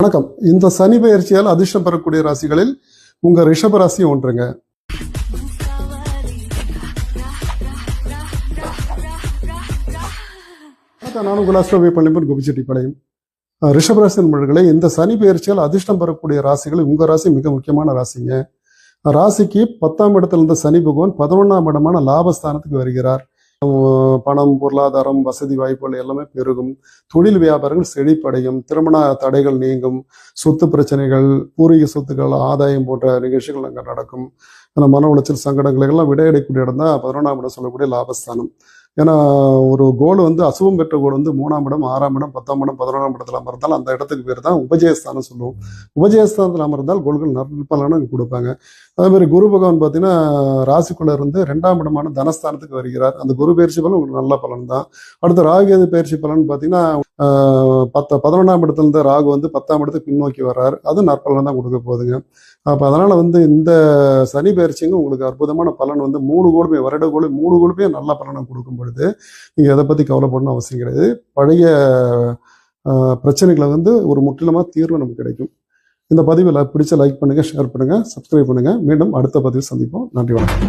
வணக்கம். இந்த சனி பெயர்ச்சியால் அதிர்ஷ்டம் பெறக்கூடிய ராசிகளில் உங்க ரிஷப ராசி ஒன்றுங்க. நான் உங்கள் ஆஸ்ட்ரோபி பள்ளிப்பன் கோபிச்செட்டிப்பாளையம். ரிஷபராசி நண்பர்களே, இந்த சனி பெயர்ச்சியால் அதிர்ஷ்டம் பெறக்கூடிய ராசிகள் உங்க ராசி மிக முக்கியமான ராசிங்க. ராசிக்கு 10ஆம் இடத்துல இருந்த சனி பகவான் 11ஆம் இடமான லாபஸ்தானத்துக்கு வருகிறார். பணம், பொருளாதாரம், வசதி வாய்ப்புகள் எல்லாமே பெருகும். தொழில் வியாபாரங்கள் செழிப்படையும். திருமண தடைகள் நீங்கும். சொத்து பிரச்சனைகள், பூர்வீக சொத்துக்கள் ஆதாயம் போன்ற நிகழ்ச்சிகள் அங்கே நடக்கும். ஆனால் மன உளைச்சல் சங்கடங்களுக்கெல்லாம் விடையடைக்கூடிய இடம் தான் 11ஆம் இடம் சொல்லக்கூடிய லாபஸ்தானம். ஏன்னா ஒரு கோல் அசுவம் பெற்ற கோல் 3ஆம் இடம், 6ஆம் இடம், 10ஆம் இடம், 11ஆம் இடத்துல அமர்ந்தால் அந்த இடத்துக்கு பேர் தான் உபஜயஸ்தானம் சொல்லுவோம். உபஜயஸ்தானத்தில் அமர்ந்தால் கோள்கள் நற்பலனை கொடுப்பாங்க. அதே மாதிரி குரு பகவான் பார்த்தீங்கன்னா ராசிக்குள்ள இருந்து 2ஆம் இடமான தனஸ்தானத்துக்கு வருகிறார். அந்த குரு பயிற்சி பலன் உங்களுக்கு நல்ல பலன் தான். அடுத்த ராகு பயிற்சி பலன் பார்த்தீங்கன்னா 11ஆம் இடத்துல இருந்து ராகு 10ஆம் இடத்துக்கு பின்னோக்கி வர்றாரு. அது நற்பலன் தான் கொடுக்க போகுதுங்க. அப்போ அதனால இந்த சனி பயிற்சிங்க உங்களுக்கு அற்புதமான பலன் 3 கோளுமே வருட கோள் 3 கோளுமே நல்ல பலனை கொடுக்கும் பொழுது நீங்கள் எதை பற்றி கவலைப்படணும் அவசியம் கிடையாது. பழைய பிரச்சனைகளை ஒரு முற்றிலுமா தீர்வு நமக்கு கிடைக்கும். இந்த பதிவில் பிடிச்ச லைக் பண்ணுங்க, ஷேர் பண்ணுங்க, சப்ஸ்கிரைப் பண்ணுங்க. மீண்டும் அடுத்த பதிவு சந்திப்போம். நன்றி, வணக்கம்.